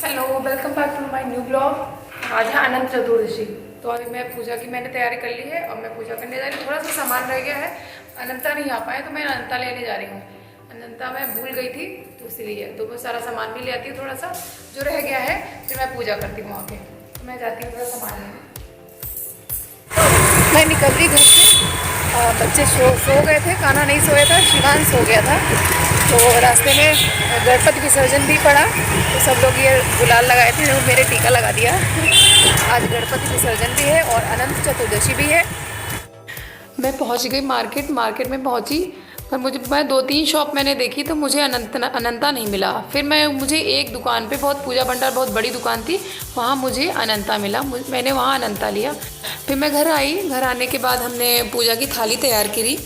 Hello, welcome back to my new blog. आज है अनंत चतुर्दशी, तो अभी मैं पूजा की मैंने तैयारी कर ली है और मैं पूजा करने जा रही हूँ। थोड़ा सा सामान रह गया है, अनंता नहीं आ पाए तो मैं अनंता लेने जा रही हूँ। अनंता मैं भूल गई थी तो इसलिए तो मैं सारा सामान भी ले आती हूँ। थोड़ा सा जो रह गया है फिर मैं पूजा करती हूँ आके, तो मैं जाती हूँ थोड़ा सामान लेने। मैं निकल रही घर से, बच्चे सो गए थे, कान्हा नहीं सोया था, शिवान सो गया था। तो रास्ते में गणपति विसर्जन भी पड़ा, तो सब लोग ये गुलाल लगाए थे, जो मेरे टीका लगा दिया। आज गणपति विसर्जन भी है और अनंत चतुर्दशी भी है। मैं पहुंच गई मार्केट में पहुंची, पर मैं 2-3 शॉप मैंने देखी तो मुझे अनंता नहीं मिला। फिर मुझे एक दुकान पे, बहुत पूजा भंडार बहुत बड़ी दुकान थी, वहाँ मुझे अनंता मिला। मैंने वहाँ अनंता लिया। फिर मैं घर आई। घर आने के बाद हमने पूजा की थाली तैयार करी,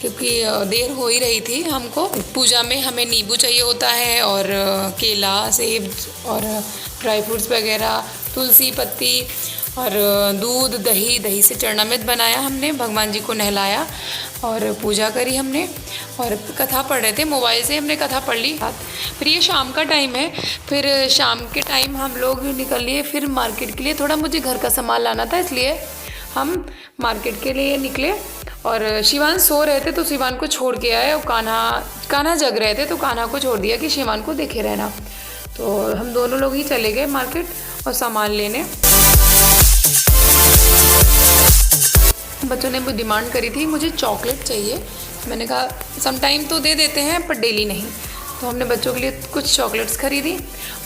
क्योंकि देर हो ही रही थी हमको। पूजा में हमें नींबू चाहिए होता है और केला, सेब और ड्राई फ्रूट्स वगैरह, तुलसी पत्ती और दूध, दही से चरणामृत बनाया हमने, भगवान जी को नहलाया और पूजा करी हमने और कथा पढ़ रहे थे। मोबाइल से हमने कथा पढ़ ली। फिर ये शाम का टाइम है, फिर शाम के टाइम हम लोग निकल लिए फिर मार्केट के लिए। थोड़ा मुझे घर का सामान लाना था, इसलिए हम मार्केट के लिए निकले। और शिवान सो रहे थे तो शिवान को छोड़ के आए, और कान्हा जग रहे थे तो कान्हा को छोड़ दिया कि शिवान को देखे रहना। तो हम दोनों लोग ही चले गए मार्केट और सामान लेने। बच्चों ने वो डिमांड करी थी, मुझे चॉकलेट चाहिए। मैंने कहा सम टाइम तो दे देते हैं पर डेली नहीं। तो हमने बच्चों के लिए कुछ चॉकलेट्स खरीदी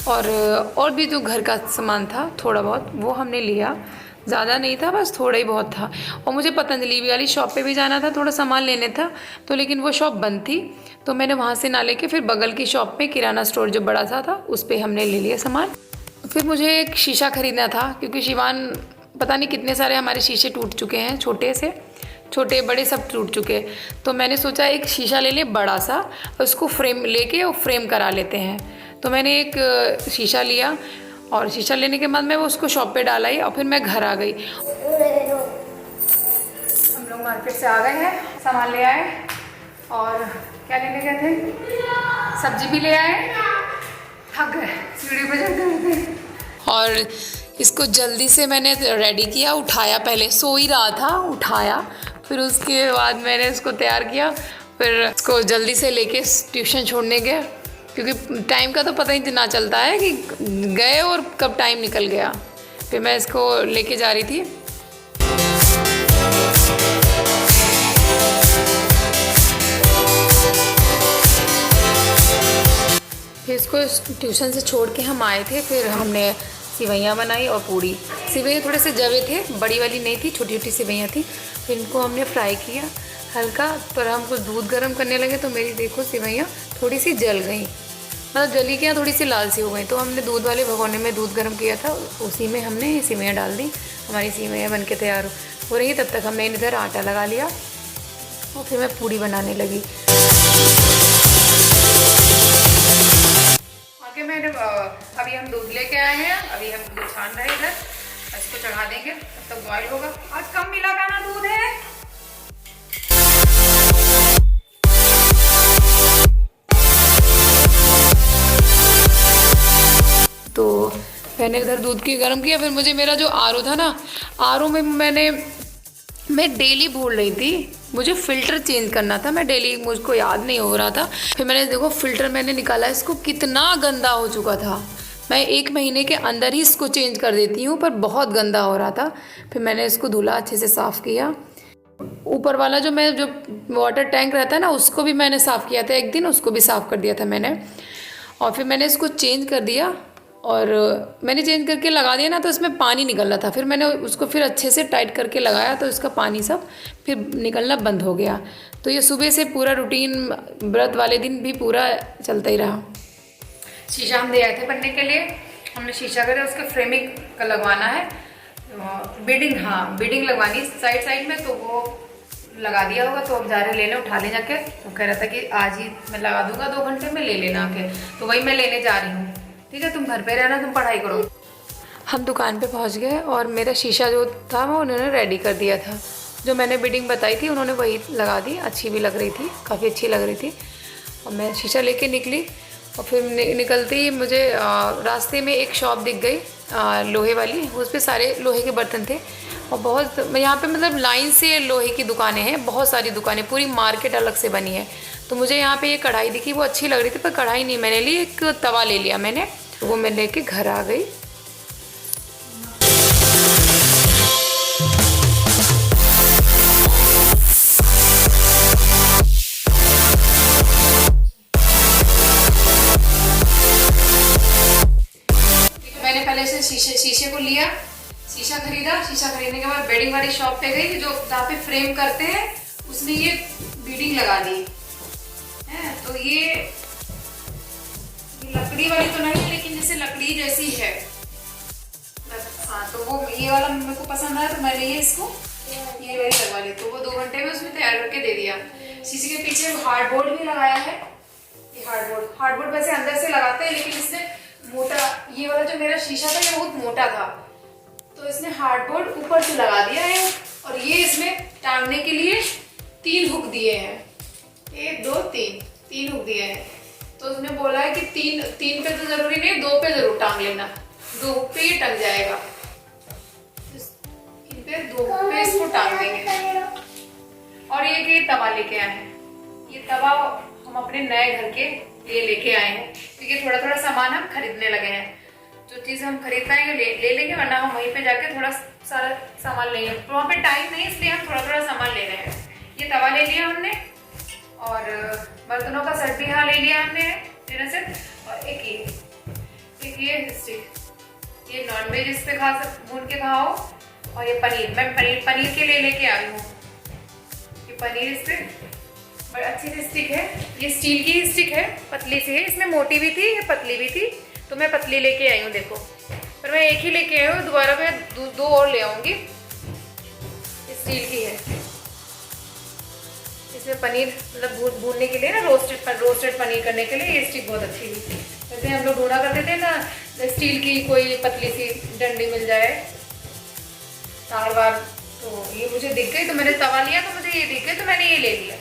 और भी जो घर का सामान था थोड़ा बहुत वो हमने लिया। ज़्यादा नहीं था, बस थोड़ा ही बहुत था। और मुझे पतंजलि वाली शॉप पे भी जाना था, थोड़ा सामान लेने था, तो लेकिन वो शॉप बंद थी, तो मैंने वहाँ से ना लेके फिर बगल की शॉप पे किराना स्टोर जो बड़ा सा था उस पर हमने ले लिया सामान। फिर मुझे एक शीशा ख़रीदना था, क्योंकि शिवान पता नहीं कितने सारे हमारे शीशे टूट चुके हैं, छोटे बड़े सब टूट चुके। तो मैंने सोचा एक शीशा ले लें बड़ा सा, और उसको फ्रेम लेके और फ्रेम करा लेते हैं। तो मैंने एक शीशा लिया और शीशा लेने के बाद मैं वो उसको शॉप पे डाल आई और फिर मैं घर आ गई। हम लोग मार्केट से आ गए हैं, सामान ले आए और क्या लेने गए थे, सब्जी भी ले आए। थक गए, सीढ़ी पे चढ़ गए थे। और इसको जल्दी से मैंने रेडी किया, उठाया, पहले सो ही रहा था, उठाया, फिर उसके बाद मैंने इसको तैयार किया, फिर इसको जल्दी से लेके ट्यूशन छोड़ने गया, क्योंकि टाइम का तो पता ही ना चलता है कि गए और कब टाइम निकल गया। फिर मैं इसको लेके जा रही थी। फिर इसको ट्यूशन से छोड़ के हम आए थे, फिर हमने सिवैयाँ बनाई और पूड़ी। सिवैयाँ थोड़े से जवे थे, बड़ी वाली नहीं थी, छोटी छोटी सिवैयाँ थी। फिर इनको हमने फ्राई किया हल्का, पर हमको दूध गर्म करने लगे तो मेरी देखो सिवैयाँ थोड़ी सी जल गई, मतलब जली क्या, थोड़ी सी लाल सी हो गई। तो हमने दूध वाले भगोने में दूध गर्म किया था, उसी में हमने सिवैयाँ डाल दी। हमारी सिवैयाँ बन के तैयार हो रही। तब तक हमने इधर आटा लगा लिया और फिर मैं पूड़ी बनाने लगी। आगे मैंने अभी हम दूध लेके आए हैं, अभी हम दूध छान रहे हैं इधर, इसको चढ़ा देंगे, तब तक बॉयल होगा। आज कम मिला का ना दूध है। तो मैंने इधर दूध की गर्म किया। फिर मुझे मेरा जो आरओ था ना, आरओ में मैं डेली भूल रही थी, मुझे फ़िल्टर चेंज करना था। मैं डेली, मुझको याद नहीं हो रहा था। फिर मैंने देखो फ़िल्टर मैंने निकाला, इसको कितना गंदा हो चुका था। मैं 1 महीने के अंदर ही इसको चेंज कर देती हूँ, पर बहुत गंदा हो रहा था। फिर मैंने इसको धुला, अच्छे से साफ़ किया। ऊपर वाला जो वाटर टैंक रहता है ना, उसको भी मैंने साफ़ किया था एक दिन, उसको भी साफ़ कर दिया था मैंने। और फिर मैंने इसको चेंज कर दिया, और मैंने चेंज करके लगा दिया ना, तो इसमें पानी निकल रहा था। फिर मैंने उसको फिर अच्छे से टाइट करके लगाया, तो इसका पानी सब फिर निकलना बंद हो गया। तो ये सुबह से पूरा रूटीन व्रत वाले दिन भी पूरा चलता ही रहा। शीशा हम ले आए थे बनने के लिए, हमने शीशा करे, उसके फ्रेमिंग का लगवाना है, बीडिंग, हाँ बीडिंग लगवानी साइड में, तो वो लगा दिया होगा। तो अब जा रहे लेने, उठा ले जाके। तो कह रहा था कि आज ही मैं लगा दूंगा, 2 घंटे में ले लेना आके, तो वही मैं लेने जा रही हूँ। ठीक है, तुम घर पे रहना, तुम पढ़ाई करो। हम दुकान पे पहुंच गए और मेरा शीशा जो था वो उन्होंने रेडी कर दिया था। जो मैंने बिडिंग बताई थी उन्होंने वही लगा दी, अच्छी भी लग रही थी, काफ़ी अच्छी लग रही थी। और मैं शीशा लेके निकली और फिर निकलते ही मुझे रास्ते में एक शॉप दिख गई लोहे वाली, उस पर सारे लोहे के बर्तन थे। और बहुत यहाँ पे मतलब लाइन से लोहे की दुकानें हैं, बहुत सारी दुकानें, पूरी मार्केट अलग से बनी है। तो मुझे यहाँ पे ये कढ़ाई दिखी, वो अच्छी लग रही थी, पर कढ़ाई नहीं मैंने ली, एक तवा ले लिया मैंने, वो मैं लेके घर आ गई। मैंने पहले से शीशे को लिया, शीशा खरीदा, शीशा खरीदने के बाद बेडिंग वाली शॉप पे गई, जो जहाँ पे फ्रेम करते हैं उसने ये बीडिंग लगा दी है। तो ये लकड़ी वाली तो नहीं, लेकिन जैसे लकड़ी जैसी है। हाँ, तो वो ये वाला मेरे को पसंद आया, तो मैंने ये इसको ये वाली लगवा ली। तो वो 2 घंटे में उसमें तैयार करके दे दिया। शीशे के पीछे हार्डबोर्ड भी लगाया है। ये हार्डबोर्ड वैसे अंदर से लगाते हैं, लेकिन इसने मोटा, ये वाला जो मेरा शीशा था ये बहुत मोटा था, तो इसने हार्डबोर्ड ऊपर से लगा दिया है। और ये इसमें टांगने के लिए 3 हुक दिए हैं, 1 2 3 हुक दिए हैं। तो उसने बोला है कि 3 पे तो जरूरी नहीं, 2 पे जरूर टांग लेना, 2 हुक पे ये टंग जाएगा। इन पे 2 हुक पे इसको टांग देंगे। और ये तवा लेके आए हैं, ये तवा हम अपने नए घर के लिए लेके आए हैं, क्योंकि थोड़ा सामान हम खरीदने लगे हैं। जो चीज़ हम खरीद पाएंगे ले लेंगे, वरना हम वहीं पे जाके थोड़ा सारा सामान लेंगे। तो वहाँ पे टाइम नहीं, इसलिए हम थोड़ा सामान ले रहे हैं। ये तवा ले लिया हमने, और बर्तनों का सेट भी यहाँ ले लिया हमने, डिनर सेट। और एक ये स्टिक, ये नॉनवेज इस पे भून के खाओ। और ये पनीर, मैं पनीर के लिए लेके आई हूँ। ये पनीर इस पे बड़ी अच्छी सी स्टिक है, ये स्टील की स्टिक है, पतली सी है, इसमें मोटी भी थी, ये पतली भी थी, तो मैं पतली लेके आई हूँ। देखो, पर मैं एक ही लेके आई हूँ, दोबारा मैं 2 और ले आऊँगी। स्टील की है, इसमें पनीर मतलब भूनने के लिए ना, रोस्टेड पनीर करने के लिए ये स्टिक बहुत अच्छी थी। जैसे हम लोग ढूंढा करते थे ना स्टील की कोई पतली सी डंडी मिल जाए तार वार, तो ये मुझे दिख गई, तो मैंने तवा लिया, तो मुझे ये दिख गई, तो मैंने ये ले लिया।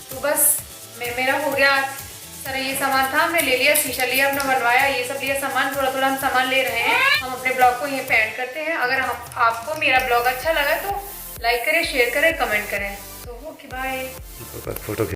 तो बस मेरा हो गया सारा, ये सामान था हमने ले लिया, शीशा लिया, अपना बनवाया, ये सब लिया सामान, थोड़ा हम सामान ले रहे हैं। हम अपने ब्लॉग को यहीं पे एंड करते हैं। अगर आपको मेरा ब्लॉग अच्छा लगा तो लाइक करें, शेयर करें, कमेंट करें। तो ओके, बाय। फोटो